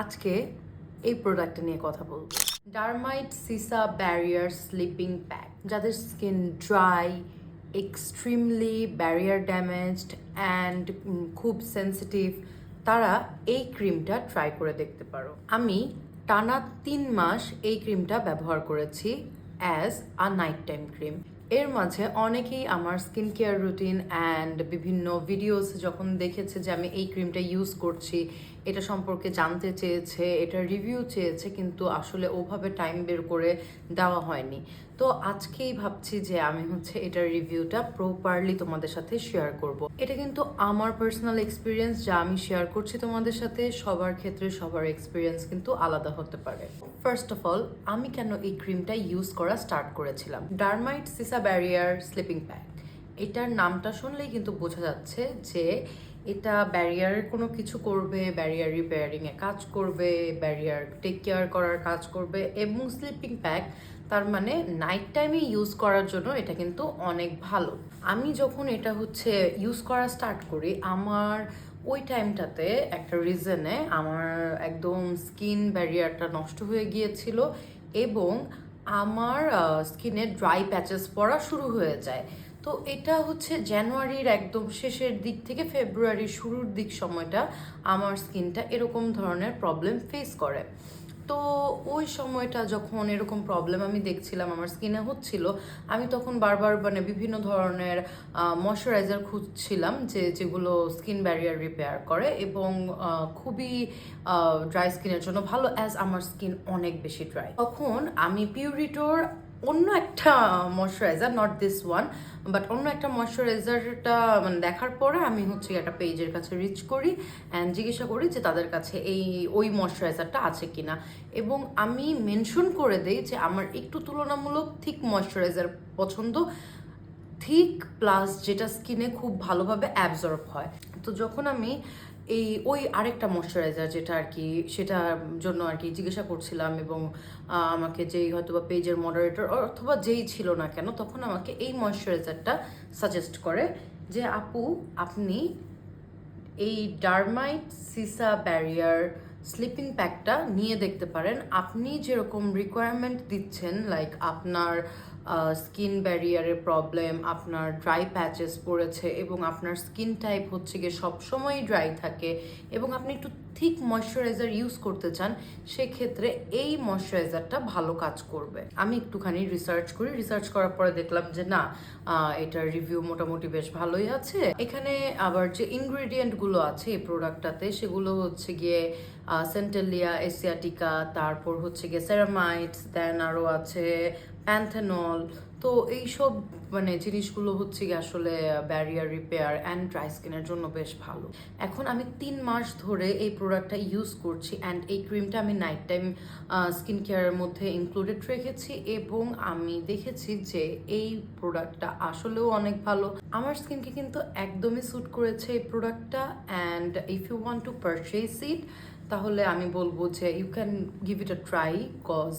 আজকে এই প্রোডাক্টটা নিয়ে কথা বলবো। ডারমাইট সিসা ব্যারিয়ার স্লিপিং প্যাক। যাদের skin dry, extremely barrier damaged and খুব সেন্সিটিভ, তারা এই ক্রিমটা ট্রাই করে দেখতে পারো। আমি টানা 3 মাস এই ক্রিমটা ব্যবহার করেছি as a night time cream. এর মাঝে অনেকেই আমার স্কিন কেয়ার রুটিন অ্যান্ড বিভিন্ন ভিডিওস যখন দেখেছে যে আমি এই ক্রিমটা ইউজ করছি, এটা সম্পর্কে জানতে চেয়েছে, এটা রিভিউ চেয়েছে, কিন্তু আসলে ওভাবে টাইম বের করে দেওয়া হয়নি। তো আজকেই ভাবছি যে আমি এটার রিভিউটা প্রপারলি তোমাদের সাথে শেয়ার করব। এটা কিন্তু আমার পার্সোনাল এক্সপিরিয়েন্স, যা আমি শেয়ার করছি তোমাদের সাথে। সবার ক্ষেত্রে সবার এক্সপিরিয়েন্স কিন্তু আলাদা হতে পারে। ফার্স্ট অফ অল, আমি কেন এই ক্রিমটা ইউজ করা স্টার্ট করেছিলাম? ডারমাইট সিসা ব্যারিয়ার স্লিপিং প্যাক, এটার নামটা শুনলেই কিন্তু বোঝা যাচ্ছে যে এটা ব্যারিয়ারের কোনো কিছু করবে, ব্যারিয়ার রিপেয়ারিংয়ে কাজ করবে, ব্যারিয়ার টেক কেয়ার করার কাজ করবে। এবং স্লিপিং প্যাক, তার মানে নাইট টাইমে ইউজ করার জন্য এটা কিন্তু অনেক ভালো। আমি যখন এটা ইউজ করা স্টার্ট করি, আমার ওই টাইমটাতে একটা রিজনে আমার একদম স্কিন ব্যারিয়ারটা নষ্ট হয়ে গিয়েছিল এবং আমার স্কিনে ড্রাই প্যাচেস পড়া শুরু হয়ে যায়। তো এটা জানুয়ারির একদম শেষের দিক থেকে ফেব্রুয়ারির শুরুর দিক সময়টা আমার স্কিনটা এরকম ধরনের প্রবলেম ফেস করে। তো ওই সময়টা যখন এরকম প্রবলেম আমি দেখছিলাম আমার স্কিনে হচ্ছিল, আমি তখন বারবার বিভিন্ন ধরনের ময়শ্চারাইজার খুঁজছিলাম যেগুলো স্কিন ব্যারিয়ার রিপেয়ার করে এবং খুবই ড্রাই স্কিনের জন্য ভালো, অ্যাজ আমার স্কিন অনেক বেশি ড্রাই। তখন আমি পিউরিটোর অন্য একটা moisturiser, not this one, but অন্য একটা ময়শ্চারাইজারটা দেখার পরে আমি একটা পেজের কাছে রিচ করি অ্যান্ড জিজ্ঞাসা করি যে তাদের কাছে ওই ময়শ্চারাইজারটা আছে কিনা। এবং আমি মেনশন করে দেই যে আমার একটু তুলনামূলক থিক ময়শ্চারাইজার পছন্দ, থিক প্লাস যেটা স্কিনে খুব ভালোভাবে অ্যাবজর্ব হয়। তো যখন আমি ওই আরেকটা ময়শ্চারাইজার যেটা সেটার জন্য জিজ্ঞাসা করছিলাম এবং আমাকে যেই হয়তোবা পেজের মডারেটর অথবা যেই ছিল না কেন, তখন আমাকে এই ময়শ্চারাইজারটা সাজেস্ট করে যে আপু, আপনি এই ডারমাইট সিসা ব্যারিয়ার স্লিপিং প্যাকটা নিয়ে দেখতে পারেন। আপনি যেরকম রিকোয়ারমেন্ট দিচ্ছেন, লাইক আপনার স্কিন ব্যারিয়ারের প্রবলেম, আপনার ড্রাই প্যাচেস পড়েছে এবং আপনার স্কিন টাইপ গিয়ে সবসময়ই ড্রাই থাকে এবং আপনি একটু থিক ময়শ্চারাইজার ইউজ করতে চান, সেক্ষেত্রে এই ময়শ্চারাইজারটা ভালো কাজ করবে। আমি একটুখানি রিসার্চ করার পরে দেখলাম যে না, এটার রিভিউ মোটামুটি বেশ ভালোই আছে। এখানে আবার যে ইনগ্রেডিয়েন্টগুলো আছে এই প্রোডাক্টটাতে, সেগুলো গিয়ে সেন্টেলিয়া এসিয়াটিকা, তারপর গিয়ে সেরামাইটস, দেন আরও আছে প্যান্থেনল। তো এইসব জিনিসগুলো গিয়ে আসলে ব্যারিয়ার রিপেয়ার অ্যান্ড ড্রাই স্কিনের জন্য বেশ ভালো। এখন আমি 3 মাস ধরে এই প্রোডাক্টটা ইউজ করছি অ্যান্ড এই ক্রিমটা আমি নাইট টাইম স্কিন কেয়ারের মধ্যে ইনক্লুডেড রেখেছি এবং আমি দেখেছি যে এই প্রোডাক্টটা আসলেও অনেক ভালো। আমার স্কিনকে কিন্তু একদমই স্যুট করেছে এই প্রোডাক্টটা। And if you want to purchase it, তাহলে আমি বলবো যে you can give it a try, cause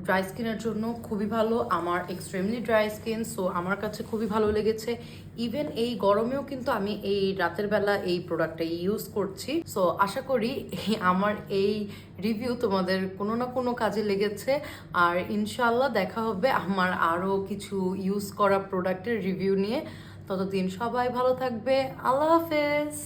dry স্কিনের জন্য খুবই ভালো। আমার এক্সট্রিমলি ড্রাই স্কিন, সো আমার কাছে খুবই ভালো লেগেছে। ইভেন এই গরমেও কিন্তু আমি এই রাতের বেলা এই প্রোডাক্টটা ইউজ করছি। সো আশা করি আমার এই রিভিউ তোমাদের কোনো না কোনো কাজে লেগেছে। আর ইনশাল্লাহ দেখা হবে আমার আরও কিছু ইউজ করা প্রোডাক্টের রিভিউ নিয়ে। ততদিন সবাই ভালো থাকবে। আল্লাহ হাফেজ।